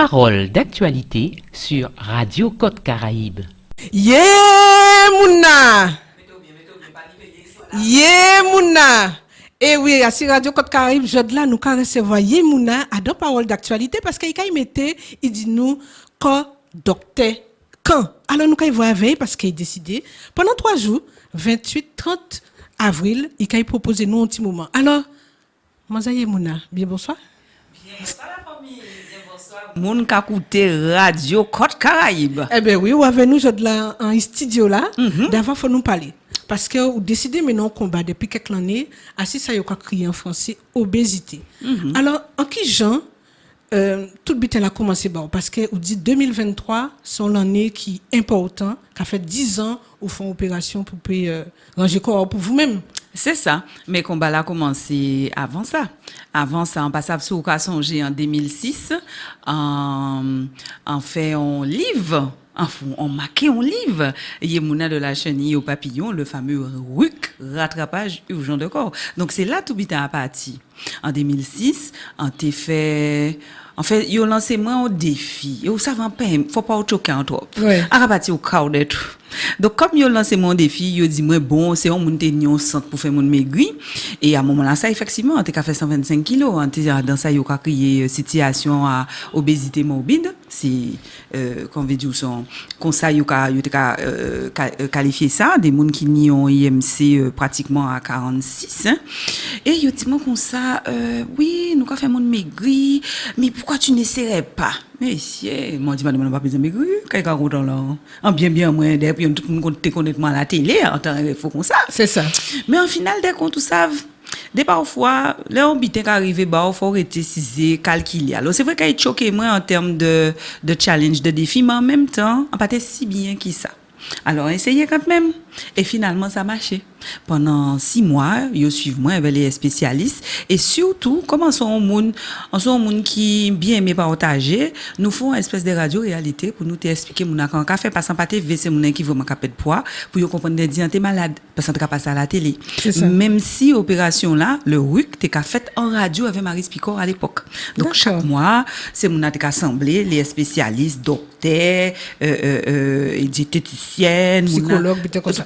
Parole d'actualité sur Radio Côte Caraïbe. Yeah, Mouna! Yeah, Mouna! Et oui, à Radio Côte Caraïbe, je là, nous avons recevoir Mouna à deux paroles d'actualité parce qu'il il dit nous, quand docteur, quand? Alors nous avons voir veille parce qu'il a décidé, pendant 3 jours, 28-30 avril, il a proposé nous un petit moment. Alors, Manzaye Mouna, bien bonsoir. Bonsoir la famille, bonsoir. Moun ka koute Radio Côte Caraïbe. Eh bien oui, ou avec nous, je là en studio là, d'avant faut nous parler. Parce que vous décidez maintenant combat depuis quelques années, assis ça y a crié en français, obésité. Alors, en qui gens, tout le bitin a commencé parce que vous dites 2023, c'est l'année qui est important, qui a fait 10 ans au fond opération pour ranger corps pour vous-même. C'est ça, mais combat là a commencé avant ça. Avant ça, on passe sur le songer en 2006, on fait un livre. On marquait un livre. Yemouna de la chenille au papillon, le fameux RUC, rattrapage urgent de corps. Donc c'est là tout bita a parti. En 2006, on t'a fait. En fait, ils ont lancé moi un défi. Ils savent pas, faut pas choquer en trop. À repartir au cas de tout. Donc comme ils ont lancé mon défi, ils ont dit moi bon, c'est on monter un centre pour faire mon maigri et à un moment là ça effectivement, on t'a fait 125 kilos, on t'a dans ça ils ont créé situation à obésité morbide, c'est qu'on veut dire son conseil ils ont qualifié ça des gens qui n'y ont IMC pratiquement à 46 hein. Et ils ont dit moi comme ça oui, nous avons fait mon maigri, mais pourquoi tu n'essaierais pas? Monsieur, moi, je ne sais pas besoin de maigrir. Quelqu'un qui est là, en bien, moins, puis tout le monde te connaît à la télé, en temps, il faut comme ça. C'est ça. Mais en final, dès qu'on tout savent, dès parfois, là, on bitin qui arrive, il faut rétrécir, calculer. Alors, c'est vrai qu'il est choqué, moi, en termes de challenge, de défi, mais en même temps, on pas si bien que ça. Alors, essayez quand même. Et finalement, ça a marché. Pendant 6 mois, ils suivent moi avec les spécialistes. Et surtout, comme on sont un monde qui bien aimé partager, nous faisons une espèce de radio-réalité pour nous t'expliquer mon quand on fait passer par TV, c'est mon qui vraiment capé de poids, pour vous comprendre des gens t'es malade, parce qu'on t'a passé à la télé. Même si opération là, le RUC, t'es fait en radio avec Marie Picot à l'époque. Donc, chaque mois, c'est mon t'es assemblé, les spécialistes, docteurs, diététiciennes, psychologues, comme ça.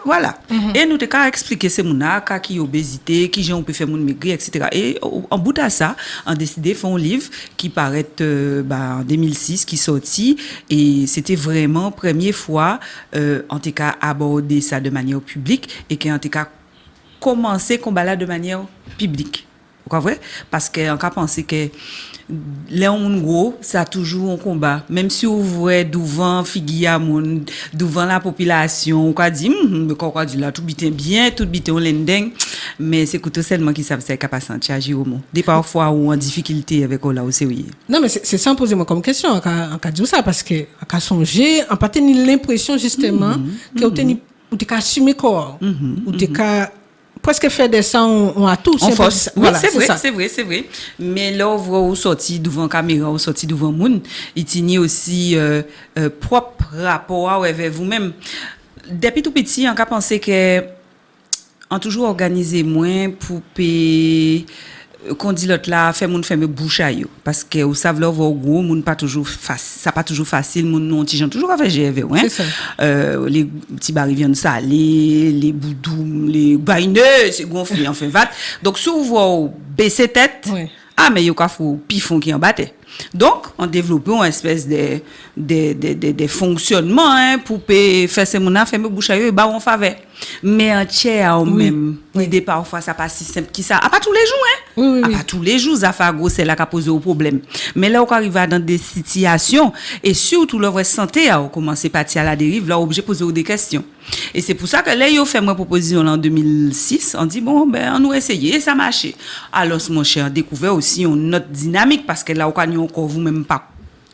Voilà. Et nous t'ai expliqué c'est mon qui obésité, qui on peut faire mon maigrir, etc. Et en bout de ça, on a décidé de faire un livre qui paraît en 2006, qui sorti. Et c'était vraiment première fois en tout cas aborder ça de manière publique et qu'en tout cas commencer à combattre de manière publique. Vous comprenez? Parce qu'on a pensé que Léon gros, ça a toujours un combat. Même si vous voyez devant Figuia, devant la population, on a dit, là, tout bien, tout bien, l'ending. Mais c'est que seulement qui savent c'est capable de agir au monde. Des parfois ou en difficulté avec là où c'est oui. Non, mais c'est sans poser moi comme question, en cas de ça, parce que, en cas songer, on pas tenir l'impression, justement, que vous t'es assumé corps, ou t'es presque fait des sangs on a tous en force. Oui, voilà, c'est vrai. Mais là on voit au sorti devant caméra, au sorti devant monde, il tient aussi propre rapport avec vous-même. Depuis tout petit, on a pensé que on toujours organisé moins pour qu'on dit l'autre là fait moun fermer bouche à yo parce que vous savez là gros moun pas toujours facile, ça pas toujours facile moun non petit gens toujours avec GV ouais. Les petits bariviens salés, les boudou, les baineux, c'est gonflé enfin va. Donc si vous voyez baisser tête, mais yo ka fou pifon qui en battait. Donc, on développe une espèce de fonctionnement hein, pour faire ces mona faire me bouche à eux et bah on faveur. Mais en tiers même, l'idée parfois ça pas si simple que ça. Pas tous les jours hein. Pas tous les jours ça fait gros c'est là qui a posé au problème. Mais là on arrive dans des situations et surtout leur santé a commencé partir à la dérive, là obligé poser des questions. Et c'est pour ça que là yo fait moi proposition en 2006, on dit bon ben on nous essayer ça marché. Alors mon cher découvert aussi une autre dynamique parce que là on encore vous-même pas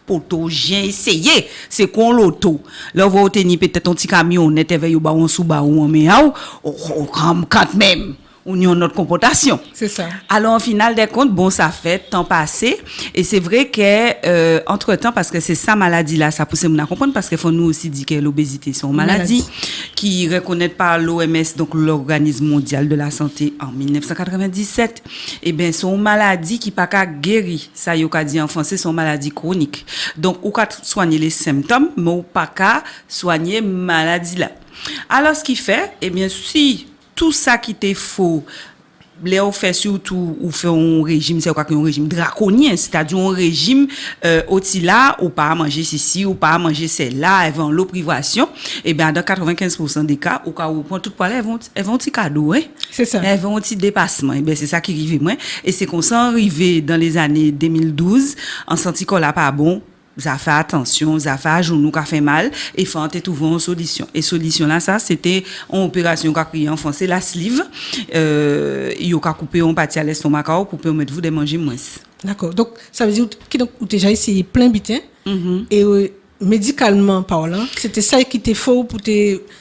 poto j'ai essayé c'est qu'on l'auto là vous tenir peut-être un petit camion net avec on sous bas ou mais on quand même ou ni notre comportation. C'est ça. Alors, en final des comptes, bon, ça fait temps passé. Et c'est vrai que, entre-temps, parce que c'est ça maladie là, ça pousse à comprendre, parce qu'il faut nous aussi dire que l'obésité, c'est une maladie qui est reconnue par l'OMS, donc l'Organisme mondial de la santé, en 1997. Eh bien, c'est une maladie qui pas qu'à guérir. Ça, y a dit en français, c'est une maladie chronique. Donc, ou qu'à soigner les symptômes, mais ou pas qu'à soigner maladie là. Alors, ce qui fait, eh bien, si tout ça qui était faux, Léo fait surtout ou fait un régime, c'est quoi un régime draconien, c'est-à-dire un régime là ou pas à manger ceci ou pas à manger celle-là, avant l'eau privation, et bien dans 95% des cas, au cas où prend tout poil, elles vont petit cadeau, hein. C'est ça. Elles vont petit dépassement, et bien c'est ça qui arrive moi, et c'est qu'on s'en arrivé dans les années 2012, en senti qu'on l'a pas bon. Ça fait attention, ça fait à genou qui fait mal et faut trouver une solution. Et solution là, ça c'était une opération qu'a créé en français la sleeve. Il a coupé un partie à l'estomac pour permettre vous de manger moins. D'accord. Donc ça veut dire que donc déjà essayé plein bitin et médicalement parlant, c'était ça qui était faux pour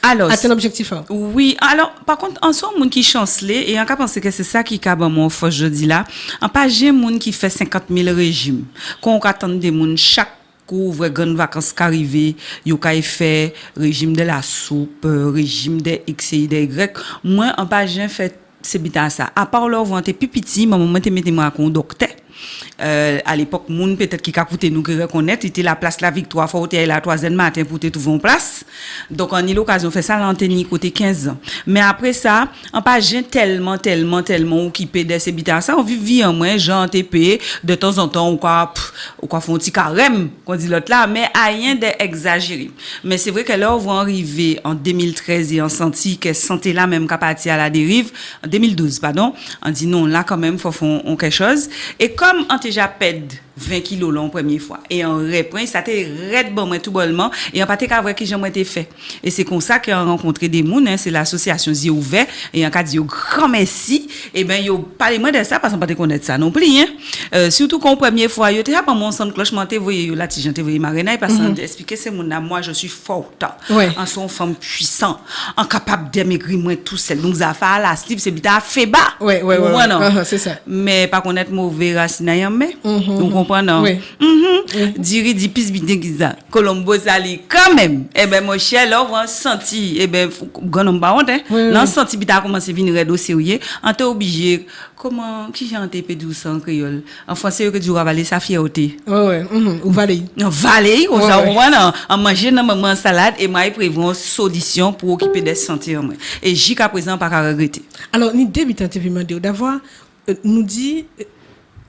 atteindre l'objectif. Oui, alors par contre en soi monde qui chancelé et en cas penser que c'est ça qui cabe mon force jeudi là, en pas j'ai monde qui fait 50 000 régimes. Qu'on attend des monde chaque couvre grande vacances qui arrivé, yo ka fait régime de la soupe, régime des X et des Y. Moi en pas j'ai fait c'est bita ça. À part leur vente pipiti, maman te mettez moi avec un docteur. À l'époque moun peut-être qui a coûté nous qui reconnaître était la place la Victoire faut être la 3e matin pour te trouver en place. Donc on a eu l'occasion fait ça l'antenne côté 15 ans. Mais après ça, on pas tellement occupé de ces bita ça, on vit en moins Jean TP de temps en temps ou quoi font un petit carême qu'on dit l'autre là, mais rien d'exagéré. Mais c'est vrai que là on va arriver en 2013 et on senti que santé là même capacité à la dérive en 2012 pardon, on dit non là quand même faut faire quelque chose et comme on déjà pède 20 kilos la première fois et on reprend ça t'est red bon moi tout bonnement et on pas qu'à voir qui j'en été fait et c'est comme ça qu'on rencontré des moun hein, c'est l'association Yeux ouvert et en cas dit grand merci et ben yo parlez moi de ça parce qu'on pas te connaître ça non plus hein surtout qu'on première fois yo t'ai pas mon son cloche monter voyez yo la ti j'en voyez Marina parce qu'on expliquer c'est mon moi je suis forte en son femme puissant en capable d'émaigrir moi tout seul donc ça fait la slip c'est bita fait bas ouais c'est ça mais pas connaître mauvais racine mais donc comprendre diri di pis bien ça Colombo sali quand même et ben mon cher là on senti et ben grand ba honte non senti bita commencer venir red au sérieux on t'es obligé comment qui j'ai en TP douce en créole en français que du ravaler sa fierté ou valer on ça on manger dans maman salade et moi prévoir une solution pour occuper des santé en moi et jusqu'à présent pas regretter alors ni débutant te demander d'avoir nous dit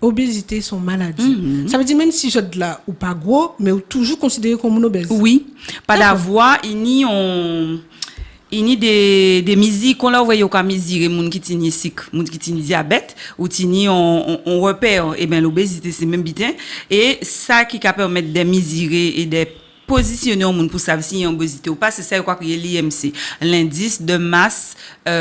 obésité son maladie. Ça veut dire même si je de là ou pas gros mais toujours considéré comme un obèse. Oui, pas d'avoir il y a des musiques qu'on leur voyait au cas mesurer moun qui tini sick, moun qui tini diabète ou tini on repère et ben l'obésité c'est même bitin et ça qui capable permettre de mesurer et de positionner au monde pour savoir si y a une obésité ou pas, c'est ça quoi que l'IMC, l'indice de masse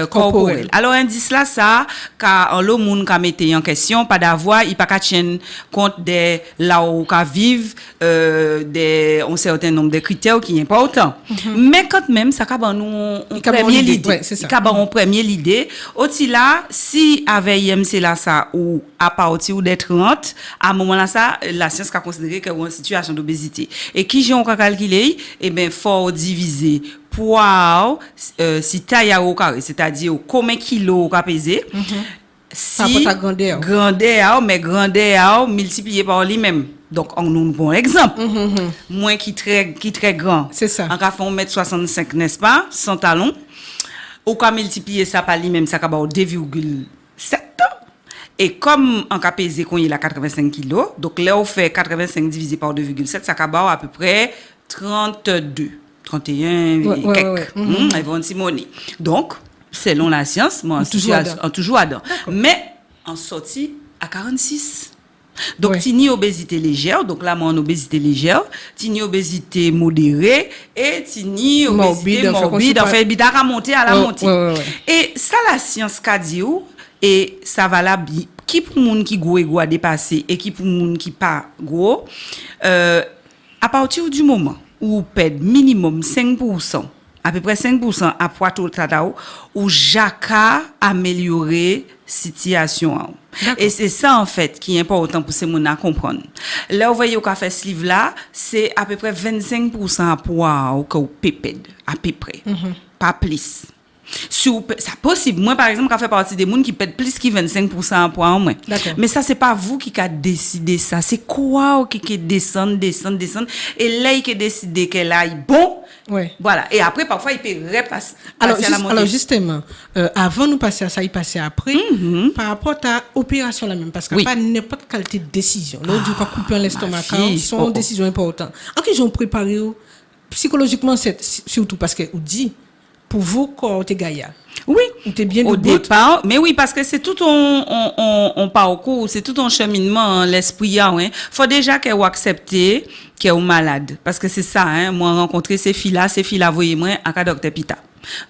corporelle. Alors indice là ça car en le monde qu'a metté en question pas d'avoir il pas qu'à tenir compte des là où qu'a vivre des un certain nombre de critères qui est important. Mais quand même ça qu'a nous on premier l'idée, qu'a on premier l'idée, aussi là si avec IMC là ça ou à partir des 30 à moment là ça la science qu'a considéré que une situation d'obésité et qui j'ai calculer et ben faut diviser poids si taille au carré c'est-à-dire combien kilos qu'a pesé si grandeur mais grandeur multiplié par lui-même donc on nous bon exemple moi qui très grand c'est ça en cas fait 1m65 n'est-ce pas sans talon ou qu'a multiplier ça par lui-même ça qu'a 2,7 et comme en cas pesé qu'on il a 85 kilos donc là on fait 85 divisé par 2,7 ça qu'a à peu près 32, 31 et quelques. Ils vont Simone. Donc, selon la science, moi, toujours à dedans. Mais, en sortie à 46. Donc, tini obésité légère. Donc, là, moi, en obésité légère. Tini obésité modérée. Et tini obésité morbide. En fait, bidar à monter à la montée. Et ça, la science qu'a dit, et ça va là, qui pour moun qui gros à dépasser et qui pour moun qui pas gros, à partir du moment où perd minimum 5% à peu près 5% à poids total ou jaka améliorer situation. Et c'est ça en fait qui est important pour ces gens à comprendre. Là vous voyez au fait ce livre là, c'est à peu près 25% à poids ou que pépède à peu près. Pas plus. Ça possible. Moi, par exemple, quand je fais partie des gens qui pètent plus que 25% en poids en moins. Mais ça, c'est pas vous qui a décidé ça. C'est quoi qui descend. Et là, il a décidé qu'elle aille bon. Ouais. Voilà. Et après, parfois, il peut repasser à la montée. Alors, justement, avant nous passer à ça, il passait après. Par rapport à l'opération là même. Parce qu'il n'y a pas n'importe quelle qualité de décision. Là, on dit qu'on coupe l'estomac. Ce sont des décisions importantes. En qui j'en prépare psychologiquement, surtout parce que vous dit. Pour vous, quand tu es gaillard. Oui, tu es bien au départ. Mais oui, parce que c'est tout on parcours, c'est tout un cheminement, l'esprit. Il faut déjà qu'elle accepte qu'elle est malade. Parce que c'est ça, moi, rencontrer ces filles-là, voyez-moi, à Dr. Pita.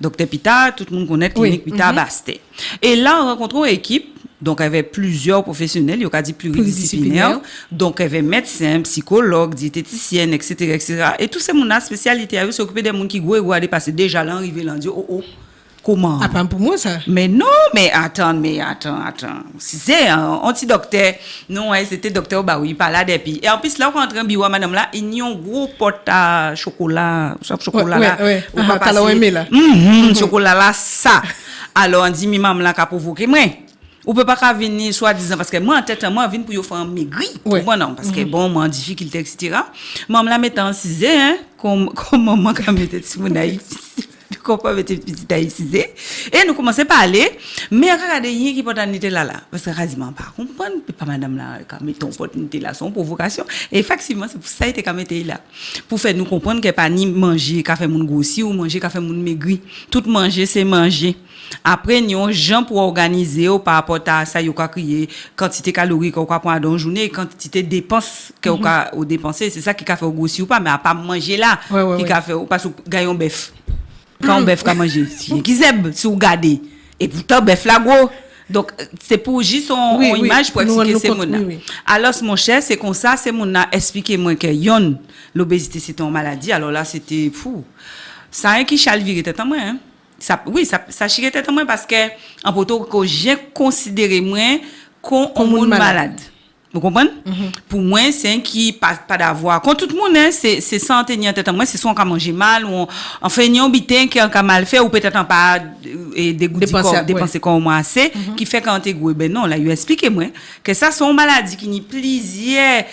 Dr. Pita, tout le monde connaît clinique Pita Basté. Et là, on rencontre une équipe. Donc, il y avait plusieurs professionnels, il y a dit pluridisciplinaires. Donc, il y avait médecins, psychologues, diététiciennes, etc. Et tous ces gens-là, spécialité, ils s'occupaient des gens qui ont dépassé déjà là, arrivé là, comment? Ah, pas pour moi, ça. Mais non, mais attends. Si c'est un anti-docteur, non, c'était docteur Baoui, il parlait des pays. Et en plus, là, on rentre en bureau, madame, là, il y a un gros pot à chocolat, là. Ouais. T'as l'aimé, là. Chocolat, là, ça. Alors, on dit, maman, là, qu'a provoqué, moi. Ou peut pas venir soi-disant parce que moi en tête moi vinn pour yo faire maigri moi non parce que bon moi en difficulté etc. Maman la mettait en cisé comme maman quand mettait si mon naïf qu'on pas mettre petit taïcisé et nous commençons pas aller mais regarder rien qui potentialité là parce que quasiment pas comprendre pas madame là quand mettre opportunité là son provocation et effectivement c'est pour ça était quand mettre là pour faire nous comprendre que pas ni manger café moun grossi ou manger café moun maigri tout manger c'est manger. Après nous on gens pour organiser par rapport à ça yo ka crier quantité calorique qu'on prend dans journée quantité dépenses qu'on au dépenser c'est ça qui ka fait grossi ou pas mais à pas manger là qui ka fait parce que gagne bœuf quand bœuf ka manger qui zeb si vous regardez et pourtant bœuf la gros donc c'est pour juste son image pour expliquer ces mots là alors mon cher c'est comme ça c'est mon a expliquer moi que yon l'obésité c'est une maladie alors là c'était fou ça un qui chal virer tête en moi ça chirait tête en moi parce que en poto que j'ai considéré moi comme malade. Vous comprenez? Pour moi, c'est un qui pas d'avoir. Quand tout le monde, c'est sans tenir tête en moi, c'est soit on a mangé mal, ou en fait, il y a un bitin qui a mal fait, ou peut-être pas dépenser comme moi assez, qui fait quand t'es gros. Ben non, là, il explique moi que ça, c'est une maladie qui n'y plusieurs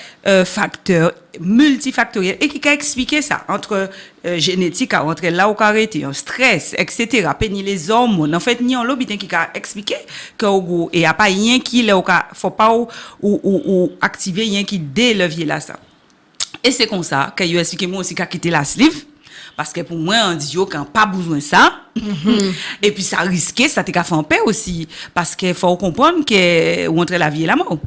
facteurs multifactoriels et qui a expliqué ça entre génétique, entre là où arrêté, stress, etc. Péni les hormones. En fait, ni en l'obitin qui a expliqué que et il y a pas rien qui là faut pas ou activer rien qui dès levier là ça. Et c'est comme ça que yo expliqué moi aussi qu'a quitté la sleeve parce que pour moi on dit yo quand pas besoin ça. Et puis ça risqué ça te fait en paix aussi parce que faut comprendre que entre la vie et la mort.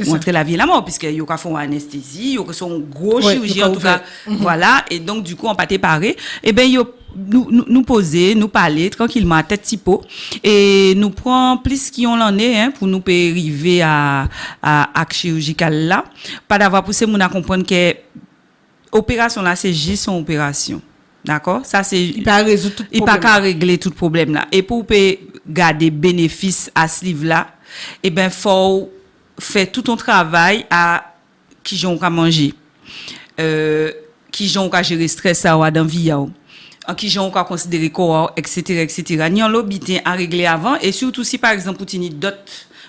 Montrer la vie et la mort puisque yo ka font anesthésie yo que son gros chirurgien en tout cas voilà et donc du coup on pas préparé et ben yo nous poser nous parler tranquillement à tête typo et nous prend plus qui on en est pour nous arriver à acte chirurgical là pas d'avoir poussé mon à comprendre que opération là c'est juste son opération. D'accord? Ça c'est il pas résoudre tout problème. Il pas régler tout problème là et pour garder bénéfice à ce livre là et ben faut fait tout ton travail à qui j'ont qu'à manger qui j'ont qu'à gérer stress ça ou dans vie en qui j'ont qu'à considérer corps etc ni en l'obité à régler avant et surtout si par exemple tu as d'autres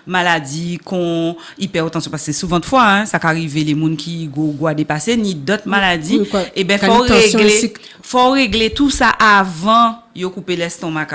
maladies qu'on hypertension parce que souvent de fois ça arrive les monde qui go dépasser ni d'autres maladies et ben faut régler tout ça avant yo couper l'estomac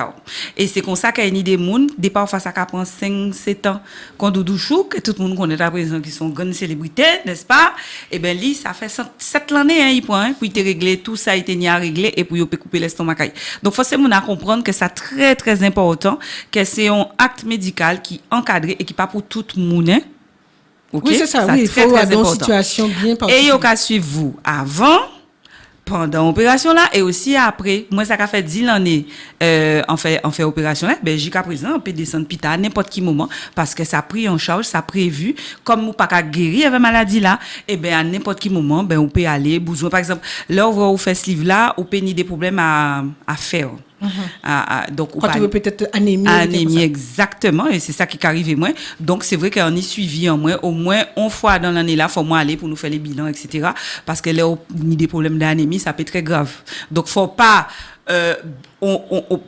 et c'est comme ça qu'il y a des monde des parfois ça prend 5-7 ans quand Doudou Chou que tout le monde connaît à présent qui sont grandes célébrités n'est-ce pas et ben lui ça fait 7 années il prend pour te régler tout ça il tenir à régler et pour yo couper l'estomac donc forcément on a comprendre que ça très très important que c'est un acte médical qui encadré et qui pas pour tout le monde OK oui c'est ça oui il faut avoir une situation bien particulière et yo ka suivre vous avant pendant l'opération là et aussi après moi ça a fait 10 l'année on fait opération là ben jusqu'à présent on peut descendre pita à n'importe quel moment parce que ça pris en charge ça prévu comme ou pas qu'à guérir avec maladie là et ben à n'importe quel moment ben on peut aller besoin par exemple là on fait ce livre là on peut ni des problèmes à faire. Donc quand tu veux peut-être anémie exactement et c'est ça qui arrive moi donc c'est vrai qu'on y suivi en moins au moins une fois dans l'année là faut moi aller pour nous faire les bilans etc parce que là ni des problèmes d'anémie ça peut être très grave donc faut pas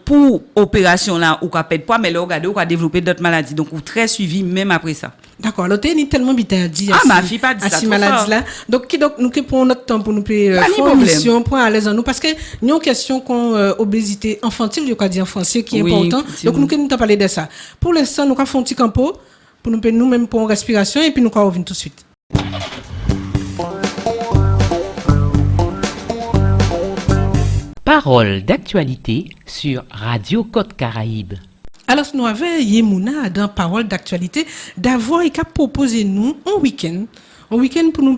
pour opération là ou qu'on pète pas mais là regarder ou qu'on développer d'autres maladies donc ou très suivi même après ça. D'accord, alors t'es tellement vite à dire ma fille pas dit ça maladie là. Donc nous qui prenons notre temps pour nous faire une mission pour aller en nous parce que nous une question qu'on obésité infantile, je crois dire français qui est important. Donc nous t'as parlé de ça. Pour l'instant nous avons un petit campo pour nous même pour une respiration et puis nous revenir tout de suite. Parole d'actualité sur Radio Côte Caraïbe. Alors, nous avons Yemouna dans Parole d'actualité d'avoir proposé nous un week-end pour nous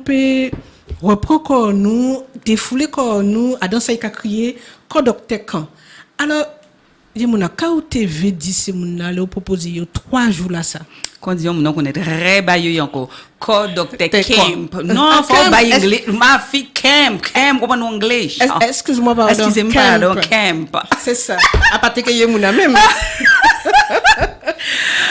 reprendre nous, défouler nous, à danser et à crier, comme docteur Camp. Alors, Yemouna, quand tu veux dire que nous allons proposer 3 jours là ça? Quand disons nous connaît très baillé encore code docteur Camp non faut bailler anglais ma fille Camp comment en anglais excuse-moi pardon Camp c'est ça à part que Yemouna même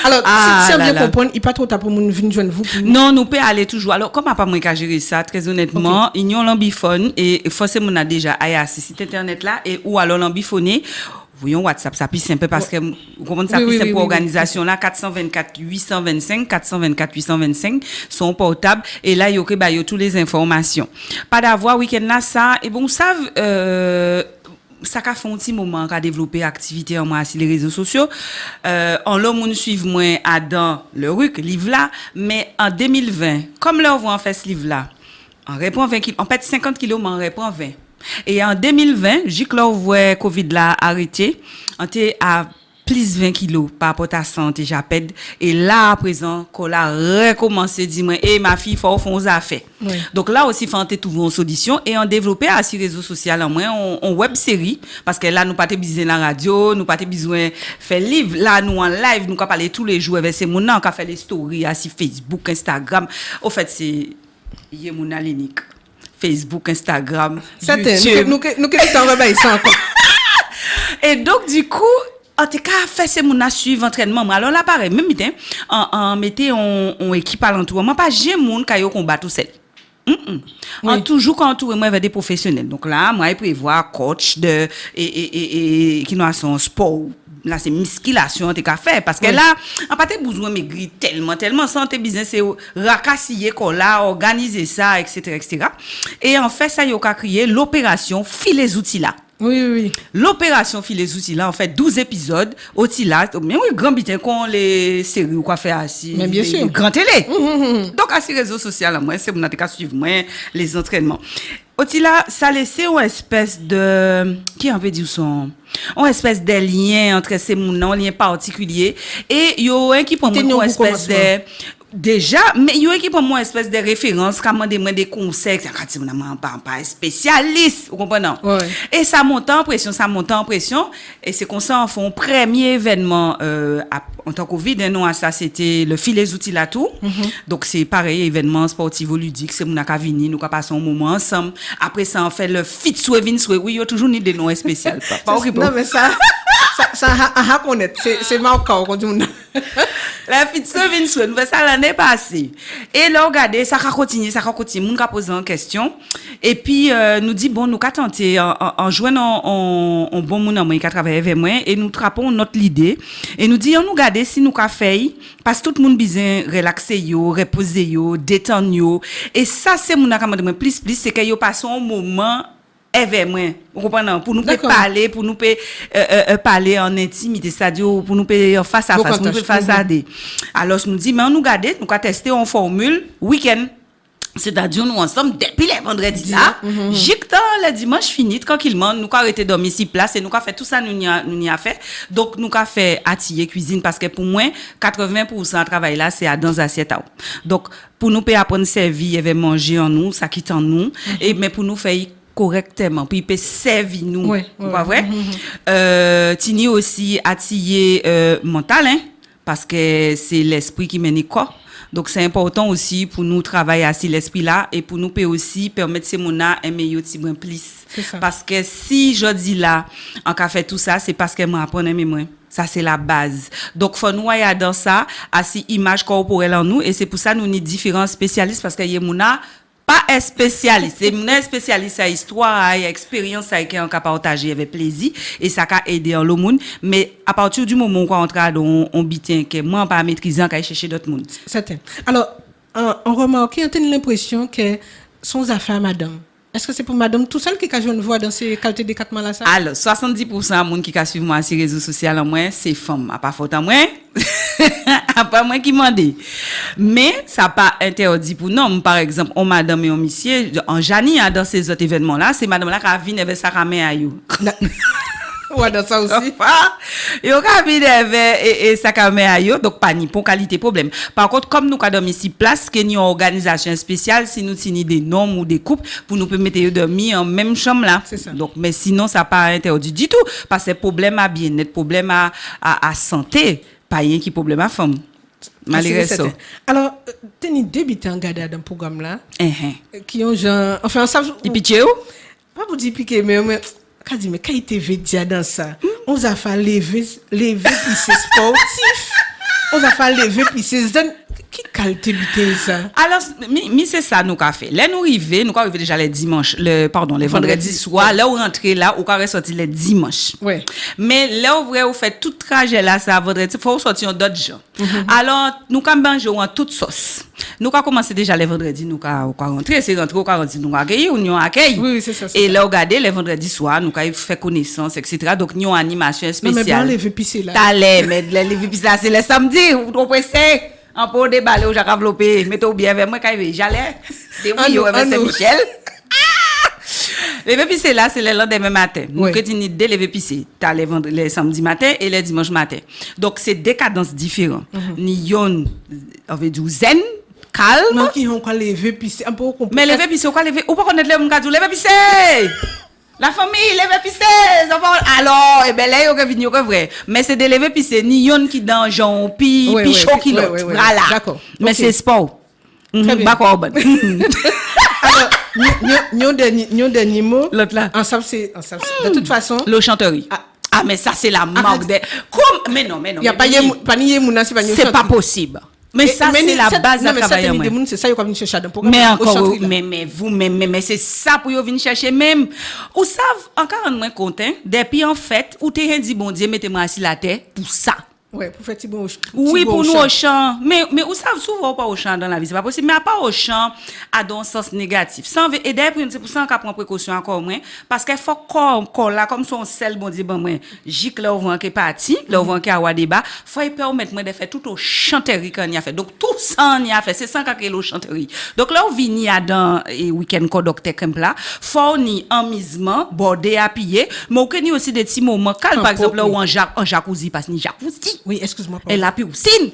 alors si on bien comprendre il pas trop tard pour nous venir joindre vous non nous peut aller toujours alors comme pas moi qui gérer ça très honnêtement ils ont l'ambiphone et forcément on a déjà site internet là et ou alors l'ambiphoner voyons WhatsApp ça plus simple parce que vous comprenez ça plus simple pour organisation là 424 825 son portable et là il y a toutes les informations pas d'avoir week-end là ça et bon ça ça a fait un petit moment qu'a développé activité en moi sur les réseaux sociaux en l'homme nous suivent moins à dans le RUC livre là mais en 2020 comme là on voit en fait ce livre là on répond 20 kg en fait 50 kg mais on répond 20. Et en 2020, j'ai que là où voit Covid là arrêté, on était à plus 20 kilos par rapport à santé j'appelle et là à présent qu'on a recommencé dit moi et ma fille faut font affaires. Oui. Donc là aussi faut trouver une solution et on développer à ces réseaux sociaux en moins on web série parce que là nous pas besoin la radio, nous pas besoin faire livre là nous en live nous parler tous les jours avec c'est mon qui fait les stories sur Facebook, Instagram. Au fait c'est Yemouna Lénique. Facebook, Instagram, YouTube. Nous qui ça encore. Et donc du coup, en tout cas, fait c'est mon suivre entraînement. Alors là pareil, même temps en mettez on équipe alentour. Moi pas j'ai monde qui combat tout seul. En toujours quand entouré moi avec des professionnels. Donc là, moi je prévois coach de et qui nous son sport. Là c'est musculation t'es qu'à faire parce que là en pas besoin maigrir tellement santé business c'est racassier qu'on là organiser ça etc. et en fait ça y a créé l'opération file les outils là. Oui. L'opération file les outils là en fait 12 épisodes outils là mais oui grand bitin qu'on les séries ou quoi faire assis mais bien sûr grand télé. Donc à ces réseaux sociaux là moi c'est mon t'es qu'à suivre moi les entraînements. Otila, ça laissait une espèce de, qui on peut dire son, une espèce de lien entre ces mounons, un lien particulier, et il y a un qui pour moi une espèce de, déjà, mais il y a un qui pour moi une espèce de référence, comment des conseils, quand tu n'as pas spécialiste, vous comprenez? Ouais. Et ça monte en pression, et c'est comme ça, on fait un premier événement, en tant que Covid, non, ça c'était le fil les outils là tout. Donc c'est pareil, événement sportif ou ludique, c'est mon akavini, nous passons un moment ensemble. Après ça on fait le fit swevin oui, il y a toujours des noms spéciaux. Non mais ça à connaître, c'est marquant quand on la fit swevin nous fait ça l'année passée. Et là regardez, ça continue, mon ka poser en question et puis nous dit bon nous ka tenter en joignant en bon moun moi qui travaille avec moi et nous trappons notre idée et nous dit on nous garder si nous ka fait parce que tout le monde besoin relaxer yo, reposer yo, détendre yo et ça c'est mon accommode plus c'est que yo passe un moment avec moi vous comprenez pour nous parler pour nous parler en intimité c'est-à-dire pour nous face à face pour nous face à des alors je nous dis mais on nous garder nous ka tester en formule week-end. C'est-à-dire nous ensemble depuis les vendredis là jusqu'à le dimanche fini tranquillement nous arrêter dormir ici place et nous fait tout ça nous y a fait donc nous fait attirer cuisine parce que pour moi 80% travail là c'est à dans assiette donc pour nous apprendre servir et manger en nous ça quitte en nous et mais pour nous faire correctement, puis il peut servir nous. Ouais, Pas vrai? Tini aussi attirer mental, hein, parce que c'est l'esprit qui mène le corps. Donc, c'est important aussi pour nous travailler à l'esprit là et pour nous peut aussi permettre ces mona aimer yo ti brin plus. Parce que si je dis là, en qu'a fait tout ça, c'est parce que moi apprendre aimer moi. Ça, c'est la base. Donc, faut nous y dans ça, à si image corporelle en nous et c'est pour ça nous ni différents spécialistes parce que y mona pas un spécialiste, c'est un spécialiste à histoire, à expérience avec un capable partager avec plaisir et ça a aidé en le monde mais à partir du moment où on entre dans on bitin que moi pas maîtriser quand chercher d'autres monde. Certain. Alors on remarque on a l'impression que son affaire madame. Est-ce que c'est pour madame tout seul qui a une voix dans ces qualités de 4 là ça? Alors 70% monde qui a suivi moi sur les réseaux sociaux en moi c'est femme, à pas faute en moi. À pas moi qui mande. Mais ça pas interdit pour non par exemple on madame et on monsieur en Jani dans ces autres événements là, c'est madame là qui a vient avec sa caméra à you. Ouais, dans ça aussi. Yo ka vide et ça caméra yo donc pas ni pour qualité problème. Par contre comme nous ka dormi ici place que ni organisation spéciale si nous tini des normes ou des couples pour nous permettre de dormir en même chambre là. Donc mais sinon ça pas interdit du tout parce que problème à bien-être, problème à santé, pas rien qui problème à femme. Malheureusement. Alors, t'es débuté en garder dans le programme là. Qui ont genre enfin ça piqué ou pas pour dire piqué mais quand dit mais quand il TV dia dans ça on a fait lever puis c'est sportif on a fait lever puis c'est qui qualité bité ça alors mi c'est ça nous qu'a fait là nous arriver déjà les dimanches les vendredis soir là on rentrer là ou qu'a sortir les dimanches ouais mais là au vrai on fait tout trajet là ça vendredi faut sortir d'autres gens alors nous qu'a manger en toute sauce nous qu'a commencer déjà les vendredis nous qu'a rentrer c'est rentrer au 40 nous accueillir on accueil oui c'est ça et là regarder les vendredis soir nous qu'a fait connaissance etc. donc nous animation spéciale mais lever pisser là t'allais mais lever pisser là c'est le samedi vous trop pressé en pour déballer au Jacques Vlopé mettez bien avec moi quand j'allais oui avec Saint-Michel lever pisser là c'est le lendemain matin nous que tu ni dès lever pisser t'as les samedi matin et les dimanche matin donc c'est des cadences différentes ni yon on veut dire zen calme non qui ont quoi lever pisser un peu mais lever pisser quoi lever ou pas connaître le m'gadu lever pisser la famille lever pisser alors et ben là yo venir vrai mais c'est de lever pisser ni yon qui dans Jean pi chaud qui l'autre voilà d'accord mais c'est sport d'accord bon alors nous dernier mot l'autre là ensemble c'est de toute façon le chanterie ah mais ça c'est la marque de comme mais non il y a pas ni mouna c'est pas possible mais ça c'est la base à travailler moi c'est ça yo venir chercher dans programme mais encore mais vous mais c'est ça pour yo venir chercher même ou savent encore moins content depuis en fait ou t'es dit bon Dieu mettez-moi sur la terre pour ça. Ouais, pour faire bon. Oui, pour nous au champ. Mais vous savez souvent pas au champ dans la vie, c'est pas possible. Mais à part au champ, à dans sens négatif. Sans et d'ailleurs c'est pour ça qu'on prend précaution encore moins parce qu'il faut corps là comme son sel bon dit bon moi, gic là on qui parti, là on qui a wa débat, faut permettre moi de faire tout au chanterie qu'on y a fait. Donc tout ça on y a fait, c'est ça qu'a le chanterie. Donc là on vient à dans week-end docteur camp là, faut ni amusement, bordé appuyé, mais on connaît aussi des petits moments calmes par exemple là où en jacuzzi parce ni jacuzzi. Oui, excuse-moi. Et la piscine.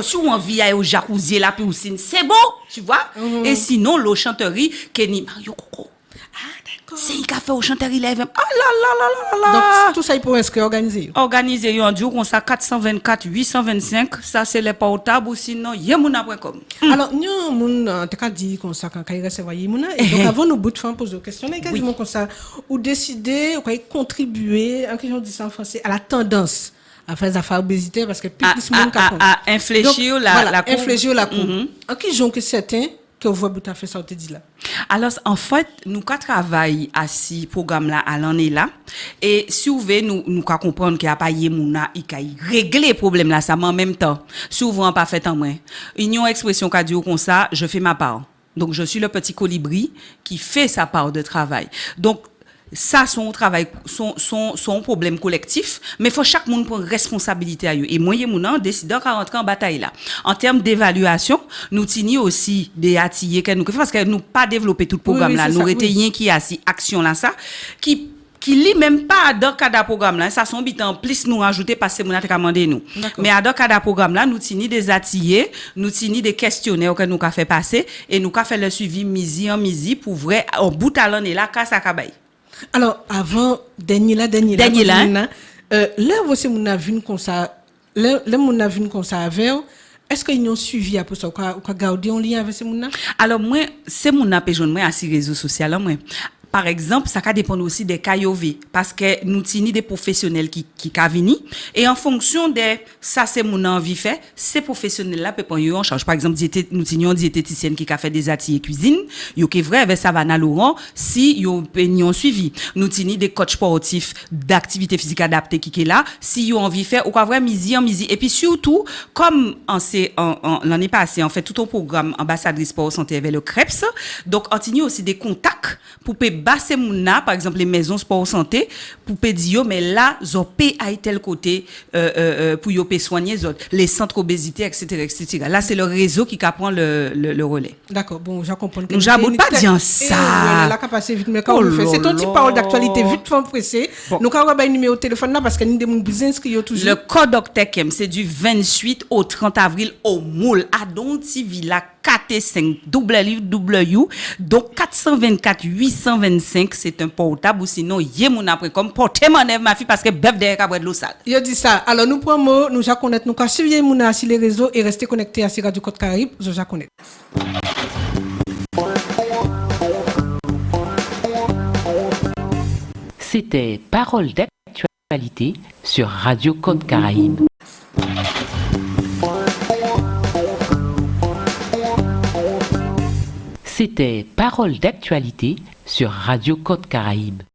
Si on vit au jacuzzi, la piscine, c'est beau, tu vois. Et sinon, l'eau chanterie, Kenny Mario Coco. Ah, d'accord. C'est un café au chanterie, là, ah là là là là là. Donc, tout ça, il peut inscrire organisé. Organisé, on dit qu'on ça 424, 825, ça c'est les portables ou sinon, yemuna.com. Alors, nous, on t'a dit qu'on ça quand il recevoir yemuna. Et donc, avant, nous, bout de fin, poser des questions, on a quasiment comme ça, ou décider, ou contribuer, en question dit ça en français, à la tendance. À faire des affaires obésité parce que plus monde à infléchir la courbe. Infléchir la courbe. En qui j'en que certains que vous voyez tout à fait ça te dit là. Alors en fait nous ka travail à ce programme là à l'année là et si vous voulez nous ka comprendre qu'il y a pas yemuna il ka régler problème là ça mais en même temps souvent pas fait en moins une expression ka dit comme ça je fais ma part donc je suis le petit colibri qui fait sa part de travail donc ça son travail son problème collectif mais faut chaque monde prendre responsabilité à eux et moi yemuna décidant qu'à rentrer en bataille là en termes d'évaluation nous tini aussi des attirer que nous parce que nous pas développer tout le programme là nous était rien qui a si action là ça qui qui lit même pas dans cadre programme là, ça son bit en plus nous rajouter parce que mon a commandé nous. Mais dans cadre programme là, nous tini des ateliers, nous tini des questionnaires que nous qu'a fait passer et nous qu'a fait le suivi midi en midi pour vrai au bout talent et là ka ça ka bay. Alors avant dernier là là vous mon a vu comme ça là mon a vu comme ça avec est-ce qu'ils ont suivi après ça ou garder en lien avec ces moun là? Alors moi c'est mon a péjon moi sur réseaux sociaux là moi. Par exemple, ça va dépendre aussi des KOV parce que nous tini des professionnels qui ka vini et en fonction de ça c'est mon envie fait, ces professionnels là peut prendre en charge. Par exemple, nous tinions diététicienne qui a fait des ateliers cuisine, yo qui vrai avec Savannah Laurent si yo ont suivi. Nous tini des coachs sportifs d'activité physique adaptée qui est là, si yo envie faire ou quoi vrai midi en midi et puis surtout comme en l'année passée en fait tout un programme ambassadrice sport santé avec le CREPS. Donc on tini aussi des contacts pour basser mouna par exemple les maisons sport santé pour dire mais là zo paye à tel côté pour yo soigner les centres obésité etc. Là c'est le réseau qui prend le relais. D'accord, bon je comprends que nous j'aborde pas dire ça la capacité vite mais quand on fait c'est ton petit parole d'actualité vite font pressé nous ka ba numéro de téléphone là parce que nous des moun bien inscrit toujours le code Octekem c'est du 28 au 30 avril au Moule à Donti Villa KT5 www donc 424 825 c'est un portable ou sinon yé mon après comme porter mon ma fille parce que bœuf derrière ka de l'eau sale. Yo dit ça. Alors nous prenons nous ja connaître nous ka suivre mon sur les réseaux et rester connecté à Radio Côte Caraïbe, je ja connaître. C'était Parole d'actualité sur Radio Côte Caraïbe. C'était Parole d'actualité sur Radio Côte Caraïbe.